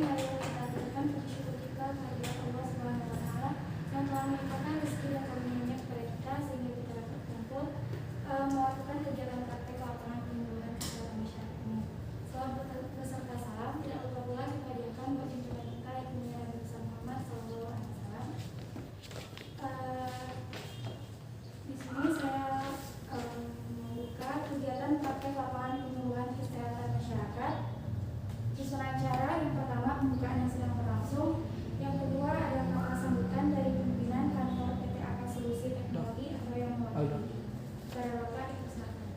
mari kita aturkan puji syukur kita kehadirat Allah Subhanahu wa taala yang telah melimpahkan rezeki dan karunia kepada kita sehingga kita dapat kumpul melakukan kegiatan praktek lapangan penyuluhan kesehatan masyarakat ini. Salam beserta salam tidak lupa pula kita hadiahkan buat junjungan kita yang mulia Nabi Muhammad SAW. Di sini saya membuka kegiatan praktek lapangan penyuluhan kesehatan masyarakat. Susunan acara yang pertama pembukaan yang sedang berlangsung, yang kedua adalah kata sambutan dari pimpinan kantor PT AK Solusi Teknologi atau yang mewakili. Saudara Bapak dipersilakan.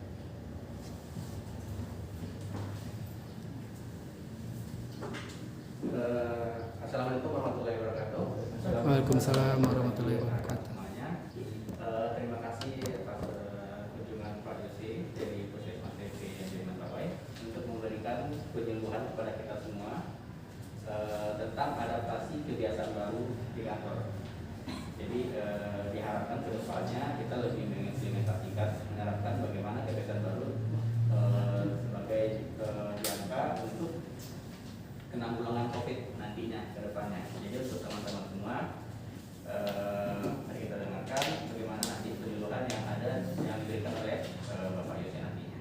Assalamualaikum warahmatullahi wabarakatuh. Waalaikumsalam warahmatullahi wabarakatuh. Terima kasih atas kunjungan Pak Yosi dari Puskesmas TP di Mentawai untuk memberikan penyuluhan kepada kita semua tentang adaptasi kebiasaan baru di kantor. Jadi diharapkan ke depannya kita lebih mengimplementasikan, menerapkan bagaimana kebiasaan baru sebagai jangka untuk penanggulangan COVID nantinya ke depannya. Jadi untuk teman-teman semua, mari kita dengarkan bagaimana nanti penyuluhan yang ada yang diberikan oleh Bapak Yosi nantinya.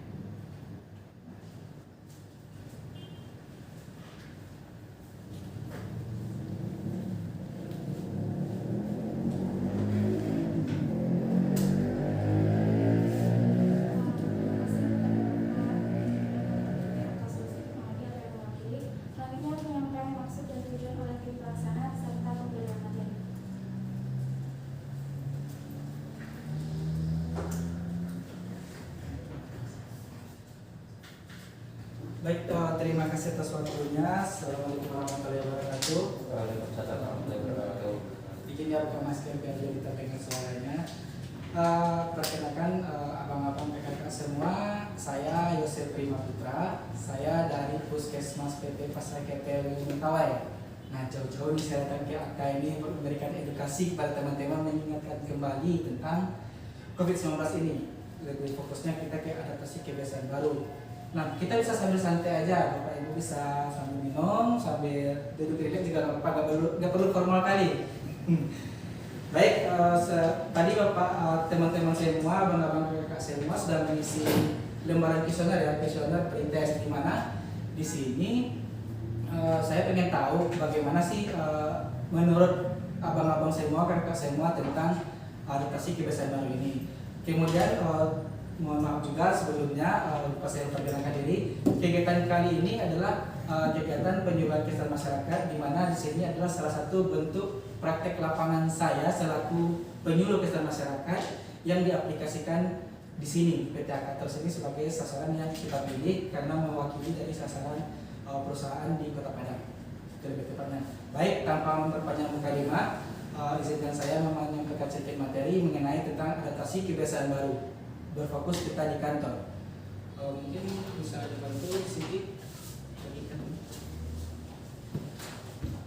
Baik, terima kasih atas waktunya. Assalamualaikum warahmatullahi wabarakatuh. Waalaikumsalam warahmatullahi wabarakatuh. Izin ya buka masker biar kita dengar suaranya. Perkenalkan abang-abang PKK semua, saya Yosef Prima Putra. Saya dari Puskesmas PT Pasar Ketel Mentawai. Nah, jauh-jauh nih saya datang ke AK ini untuk memberikan edukasi kepada teman-teman, mengingatkan kembali tentang COVID-19 ini. Lebih fokusnya kita ke adaptasi kebiasaan baru. Nah, kita bisa sambil santai aja, Bapak Ibu bisa sambil minum, sambil duduk rileks juga nggak apa-apa, nggak perlu formal kali. Baik, tadi Bapak teman-teman semua, abang-abang kakak semua sudah mengisi lembaran kuesioner ya, kuesioner pretest, di mana di sini saya pengen tahu bagaimana sih menurut abang-abang semua, kakak semua tentang adaptasi kebiasaan baru ini. Kemudian mohon maaf juga sebelumnya lupa saya perkenalkan diri. Kegiatan kali ini adalah kegiatan penyuluhan kesehatan masyarakat, di mana di sini adalah salah satu bentuk praktek lapangan saya selaku penyuluh kesehatan masyarakat yang diaplikasikan di sini. PT AK tersebut sebagai sasaran yang kita pilih karena mewakili dari sasaran perusahaan di Kota Padang. Itu lebih tepatnya. Baik, tanpa memperpanjang mukadimah, izinkan saya menyampaikan sedikit materi mengenai tentang adaptasi kebiasaan baru. Berfokus kita di kantor. Mungkin bisa dibantu sedikit.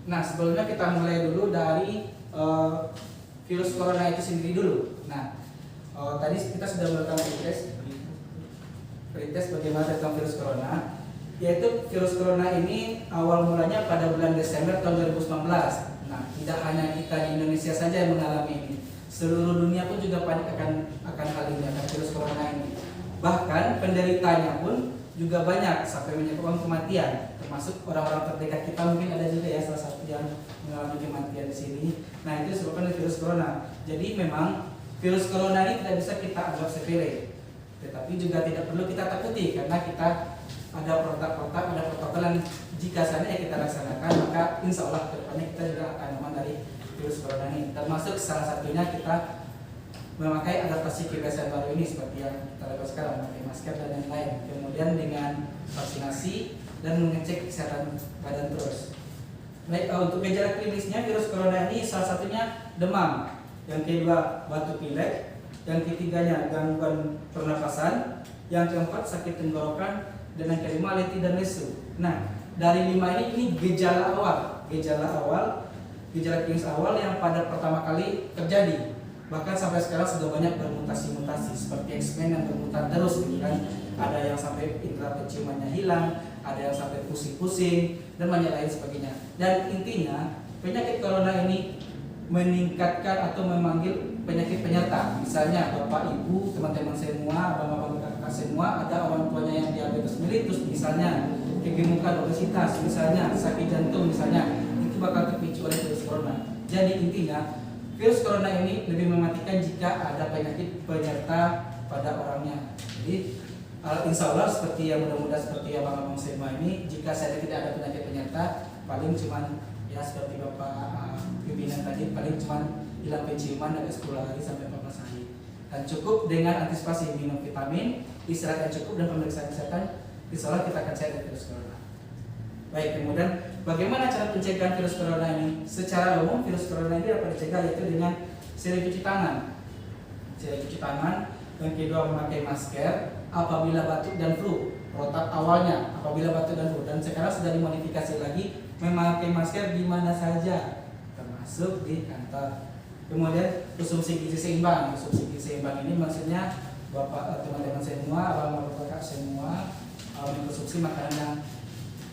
Nah, sebelumnya kita mulai dulu dari virus corona itu sendiri dulu. Nah, tadi kita sudah melakukan pretest bagaimana tentang virus corona. Yaitu virus corona ini awal mulanya pada bulan Desember tahun 2019. Nah, tidak hanya kita di Indonesia saja yang mengalami ini. Seluruh dunia pun juga panik akan hal ini, akan virus corona ini. Bahkan penderitanya pun juga banyak sampai menyebabkan kematian, termasuk orang-orang terdekat kita mungkin ada juga ya salah satu yang mengalami kematian di sini. Nah, itu disebabkan oleh virus corona. Jadi memang virus corona ini tidak bisa kita anggap sepele, tetapi juga tidak perlu kita takuti karena kita ada protokol yang jika seandainya kita laksanakan, maka insya Allah kedepannya kita juga akan aman dari virus corona ini. Termasuk salah satunya kita memakai adaptasi kebiasaan baru ini seperti yang kita lakukan sekarang, memakai masker dan lain-lain. Kemudian dengan vaksinasi dan mengecek kesehatan badan terus. Baik, untuk gejala klinisnya virus corona ini salah satunya demam, yang kedua batuk pilek, yang ketiganya gangguan pernapasan, yang keempat sakit tenggorokan, dan yang kelima letih dan lesu. Nah, dari 5 ini gejala klinis awal yang pada pertama kali terjadi. Bahkan sampai sekarang sudah banyak bermutasi-mutasi seperti X-Men yang bermutan terus gitu kan. Ada yang sampai indera penciumannya hilang, ada yang sampai pusing-pusing, dan banyak lain sebagainya. Dan intinya penyakit corona ini meningkatkan atau memanggil penyakit penyerta. Misalnya Bapak Ibu, teman-teman semua, abang-abang kakak semua, ada orang tuanya yang diabetes mellitus misalnya, kegemukan, obesitas misalnya, sakit jantung misalnya, itu bakal terpicu oleh virus corona. Jadi intinya virus corona ini lebih mematikan jika ada penyakit penyerta pada orangnya. Jadi insya Allah seperti yang mudah-mudahan seperti abang-abang semua ini, jika saya tidak ada penyakit penyerta, paling cuman ya seperti Bapak pimpinan tadi, paling cuman hilang penciuman agak 10 hari sampai 14 hari. Dan cukup dengan antisipasi minum vitamin, istirahat yang cukup dan pemeriksaan kesehatan, insya Allah kita akan sehat dari virus corona. Baik, kemudian bagaimana cara pencegahan virus corona ini? Secara umum virus corona ini dapat dicegah yaitu dengan sering cuci tangan. Sering cuci tangan, yang kedua memakai masker apabila batuk dan flu. Protap awalnya apabila batuk dan flu, dan sekarang sudah dimodifikasi lagi memakai masker di mana saja, termasuk di kantor. Kemudian konsumsi gizi seimbang. Konsumsi gizi seimbang ini maksudnya Bapak teman-teman semua, abang-abang kakak semua mengkonsumsi makanan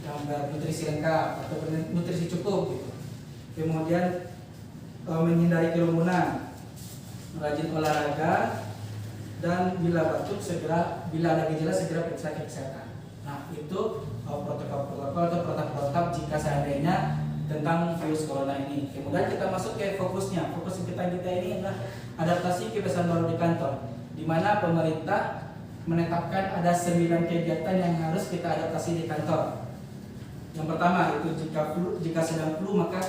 yang bernutrisi lengkap atau nutrisi cukup gitu. Kemudian menghindari kerumunan, rajin olahraga, dan bila batuk segera, bila ada gejala segera periksa ke kesehatan. Nah itu protokol-protokol atau protap-protap jika seandainya tentang virus corona ini. Kemudian kita masuk ke fokusnya. Fokus kita ini adalah adaptasi kebiasaan baru di kantor, di mana pemerintah menetapkan ada 9 kegiatan yang harus kita adaptasi di kantor. Yang pertama itu jika sedang flu maka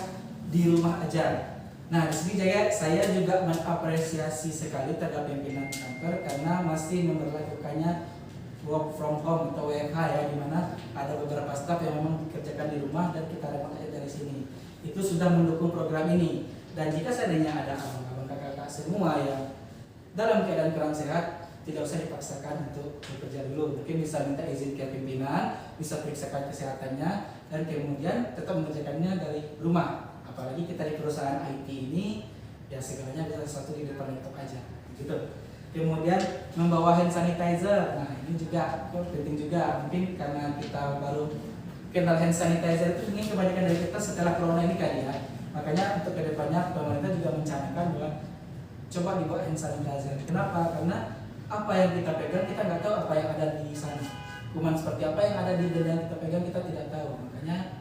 di rumah aja. Nah di sini saya juga mengapresiasi sekali terhadap pimpinan kantor karena masih memberlakukannya work from home atau WFH ya, di mana ada beberapa staf yang memang dikerjakan di rumah dan kita remote aja dari sini. Itu sudah mendukung program ini. Dan jika seandainya ada abang-abang kakak-kakak semua yang dalam keadaan kurang sehat, tidak usah dipaksakan untuk bekerja dulu. Mungkin bisa minta izin ke pimpinan, bisa periksakan kesehatannya, dan kemudian tetap mengerjakannya dari rumah. Apalagi kita di perusahaan IT ini, ya segalanya bisa satu di depan laptop aja, gitu. Kemudian membawa hand sanitizer. Nah ini juga penting juga. Mungkin karena kita baru kenal hand sanitizer itu mungkin kebanyakan dari kita setelah corona ini kali ya. Makanya untuk kedepannya pemerintah juga mencanangkan bahwa coba dibawa hand sanitizer. Kenapa? Karena apa yang kita pegang kita nggak tahu apa yang ada di sana. Kuman seperti apa yang ada di benda yang kita pegang kita tidak tahu. Makanya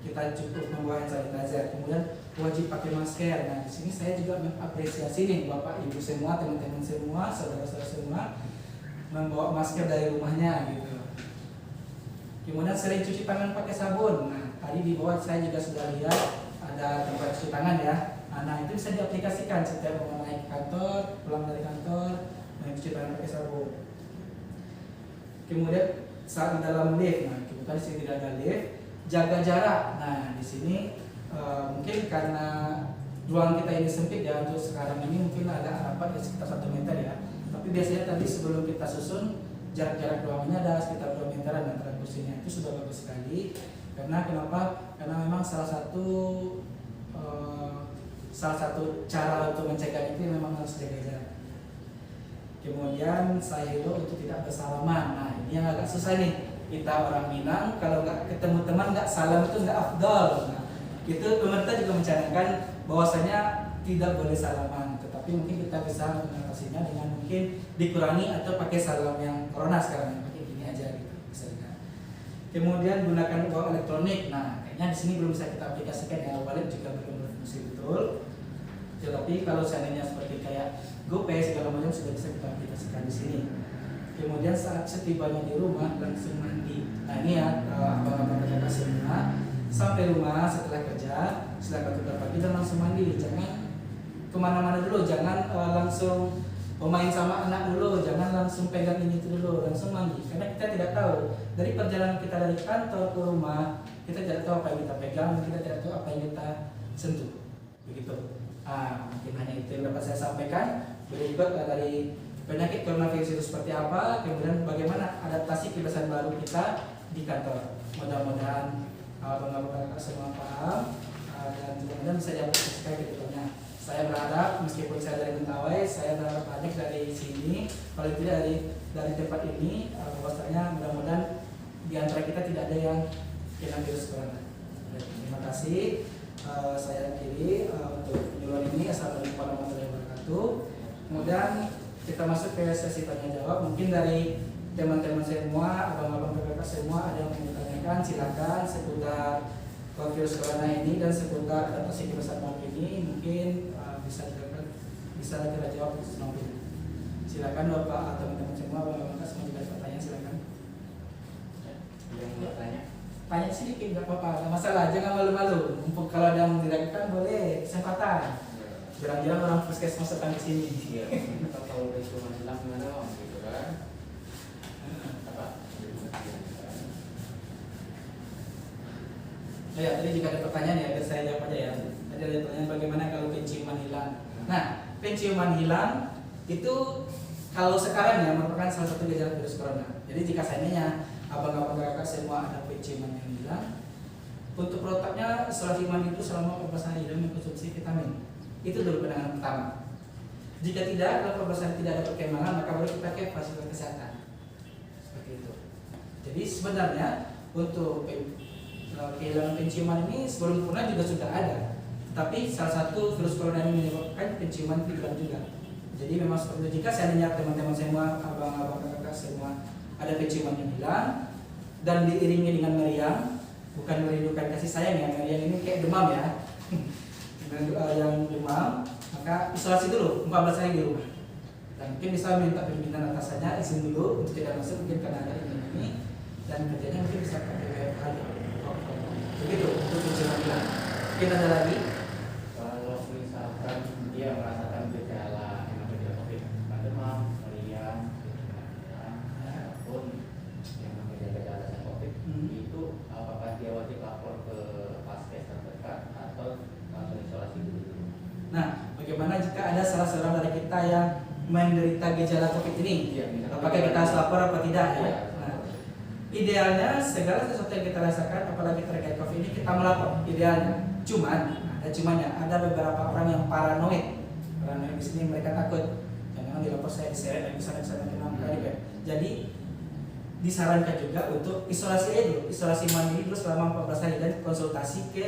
kita cukup membawa hand sanitizer. Kemudian wajib pakai masker. Nah di sini saya juga mengapresiasi nih Bapak Ibu semua, teman-teman semua, saudara-saudara semua membawa masker dari rumahnya gitu. Kemudian sering cuci tangan pakai sabun. Nah tadi di bawah saya juga sudah lihat ada tempat cuci tangan ya. Nah itu bisa diaplikasikan setiap mau naik kantor, pulang dari kantor, cuci tangan pakai sabun. Kemudian saat di dalam lift, nah kebetulan di sini tidak ada lift, jaga jarak. Nah di sini mungkin karena ruang kita ini sempit ya, untuk sekarang ini mungkin agak rapat ya, sekitar 1 meter ya. Tapi biasanya tadi sebelum kita susun jarak-jarak ruangannya ada sekitar 2 meteran antara kursinya, itu sudah bagus sekali. Karena kenapa? Karena memang salah satu cara untuk mencegah itu memang harus jaga jarak. Kemudian saya itu untuk tidak bersalaman. Nah ini yang agak susah nih. Kita orang Minang kalau nggak ketemu teman nggak salam itu nggak afdol. Nah, itu pemerintah juga mencanangkan bahwasanya tidak boleh salaman, tetapi mungkin kita bisa mengatasinya dengan mungkin dikurangi atau pakai salam yang corona sekarang, yang pakai gini aja gitu misalnya. Kemudian gunakan uang elektronik. Nah kayaknya di sini belum bisa kita aplikasikan ya, wallet juga belum berfungsi betul. Tetapi kalau seandainya seperti kayak GoPay segala macam sudah bisa kita aplikasikan di sini. Kemudian saat setibanya di rumah langsung mandi. Nah ini ya abang-abang kakak semua, sampai rumah setelah kerja silakan tukar pagi dan langsung mandi. Jangan kemana-mana dulu, jangan langsung main sama anak dulu, jangan langsung pegang ini itu dulu, langsung mandi. Karena kita tidak tahu dari perjalanan kita dari kantor ke rumah, kita tidak tahu apa yang kita pegang, kita tidak tahu apa yang kita sentuh, begitu. Mungkin hanya itu yang dapat saya sampaikan. Berikut dari penyakit coronavirus itu seperti apa, kemudian bagaimana adaptasi kebiasaan baru kita di kantor. Mudah-mudahan abang-abang semua paham dan mudah-mudahan bisa diaplikasikan ke depannya. Saya berharap meskipun saya dari Mentawai, saya berharap banyak dari sini, paling tidak dari tempat ini, bahwasanya mudah-mudahan di antara kita tidak ada yang kena virus corona. kasih. Saya akhiri untuk penyuluhan ini. Assalamualaikum warahmatullahi wabarakatuh. Kemudian kita masuk ke sesi tanya jawab. Mungkin dari teman-teman semua, abang-abang PPK semua ada yang mau ditanyakan, silakan seputar virus corona ini dan seputar adaptasi kebiasaan ini. Mungkin bisa kita jawab nanti. Silakan Bapak, teman-teman semua, abang-abang semua jika ada pertanyaan silakan. Yang mau tanya? Tanya sedikit nggak apa-apa, nggak masalah, jangan malu-malu. Mumpung kalau ada yang menggerakkan boleh, kesempatan. Jarang-jarang orang puskesmas datang ke sini. Iya, kita tahu dari cuma hilang gimana dong, gitu kan? Apa? Oh ya, tadi jika ada pertanyaan ya, biar saya jawab aja ya. Tadi ada pertanyaan bagaimana kalau penciuman hilang. Nah, penciuman hilang itu kalau sekarang ya merupakan salah satu gejala virus corona. Jadi jika seandainya abang-abang kakak semua ada penciuman yang hilang, untuk protapnya isolasi mandiri itu selama 14 hari dan mengkonsumsi vitamin. Itu dulu penanganan pertama. Jika tidak, dalam 14 hari tidak ada perkembangan, maka baru kita ke fasilitas kesehatan. Seperti itu. Jadi sebenarnya untuk kehilangan penciuman ini sebelum corona juga sudah ada. Tapi salah satu virus corona ini menyebabkan penciuman hilang juga. Jadi memang seperti itu. Jika seandainya teman-teman semua, abang-abang kakak semua ada penciuman yang hilang dan diiringi dengan meriang, bukan merindukan kasih sayang ya, meriang ini kayak demam ya. Yang demam, maka isolasi dulu 14 hari di rumah. Dan mungkin bisa minta pimpinan atasannya izin dulu untuk tidak masuk mungkin karena ada ini dan kerjanya mungkin bisa pakai WFH. Begitu untuk penciuman hilang. Mungkin ada lagi? Kalau misalkan dia merasakan gejala COVID, demam, meriang, ataupun yang namanya gejala COVID, itu apakah dia wajib lapor ke Paskes terdekat atau langsung isolasi dulu? Nah, bagaimana jika ada salah seorang dari kita yang menderita gejala COVID ini? Iya, Apakah kita harus lapor apa tidak ya? Iya. Nah, idealnya segala sesuatu yang kita rasakan, apalagi terkait COVID ini kita melapor. Idealnya, cuman ada cumannya. Ada beberapa orang yang paranoid. Paranoid di sini mereka takut. Jangan dilapor saya diseret dan bisa kena KDP. Jadi disarankan juga untuk isolasi aja dulu, isolasi mandiri dulu selama 14 hari dan konsultasi ke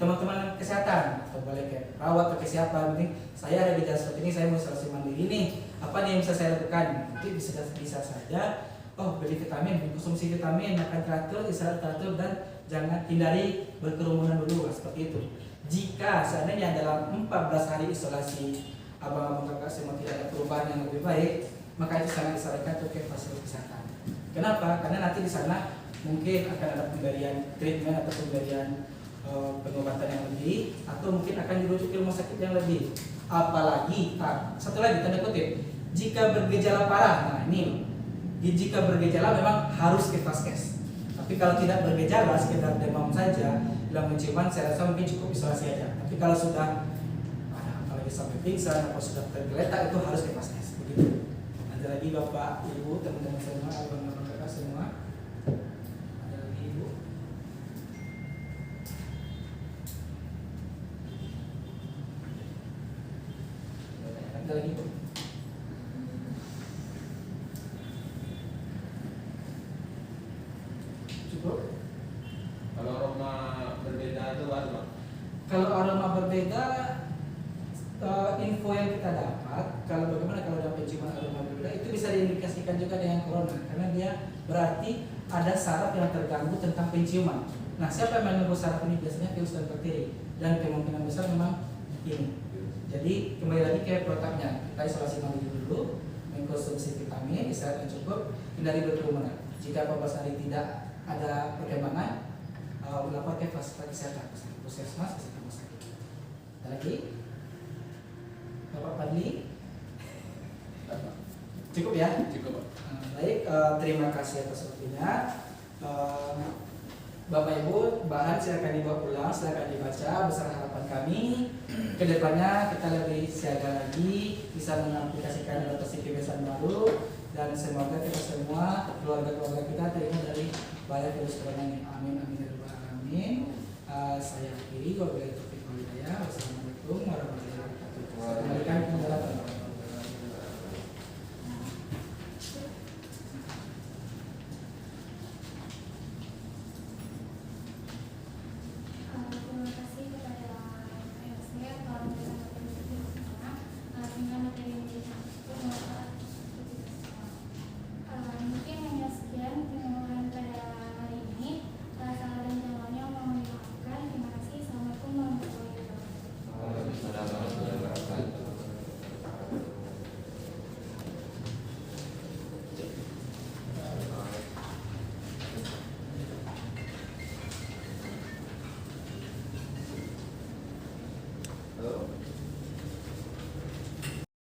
teman-teman kesehatan atau boleh ke perawat atau ke siapa. Penting saya ada gejala seperti ini, saya mau isolasi mandiri nih, apa nih yang bisa saya lakukan? Mungkin bisa saja beli vitamin, konsumsi vitamin, makan teratur, istirahat teratur, dan jangan hindari berkerumunan dulu seperti itu. Jika seandainya dalam 14 hari isolasi abang-abang kakak semua tidak ada perubahan yang lebih baik, maka itu sangat disarankan untuk ke fasilitas kesehatan. Kenapa? Karena nanti di sana mungkin akan ada pemberian treatment atau pemberian pengobatan yang lebih, atau mungkin akan dirujuk ke rumah sakit yang lebih. Apalagi, satu lagi tanda kutip, jika bergejala parah, nah ini, jika bergejala memang harus ke Paskes. Tapi kalau tidak bergejala, sekedar demam saja, hilang penciuman, saya rasa mungkin cukup isolasi aja. Tapi kalau sudah, apalagi sampai pingsan atau sudah tergeletak, itu harus ke Paskes. Begitu. Ada lagi Bapak, Ibu, teman-teman semua, abang-abang kakak semua. Ada lagi Ibu. Ada lagi Bu. Cukup? Kalau aroma berbeda itu apa? Kalau aroma berbeda, info yang kita dapat, kalau bagaimana kalau ada penciuman aroma berbeda, itu bisa diindikasikan juga dengan corona, karena dia berarti ada saraf yang terganggu tentang penciuman. Nah, siapa yang mengganggu saraf ini? Biasanya virus dan bakteri, dan kemungkinan besar memang ini. Jadi kembali lagi ke protapnya, kita isolasi mandiri dulu, mengkonsumsi vitamin, istirahat yang cukup, hindari berkerumunan. Jika 14 hari tidak ada perkembangan, lapor ke fasilitas kesehatan, puskesmas, rumah sakit. Ada lagi? Bapak Fadli? Cukup ya? Cukup. Baik, terima kasih atas waktunya. Bapak Ibu, bahan silakan dibawa pulang, silakan dibaca besar harapan kami. Kedepannya kita lebih siaga lagi, bisa mengaplikasikan adaptasi kebiasaan baru, dan semoga kita semua, keluarga-keluarga kita terhindar dari bahaya virus corona ini. Amin, amin, ya rabbal alamin. Saya akhiri, wabillahi taufiq wal hidayah. Wassalamualaikum warahmatullahi wabarakatuh. Saya kembalikan ke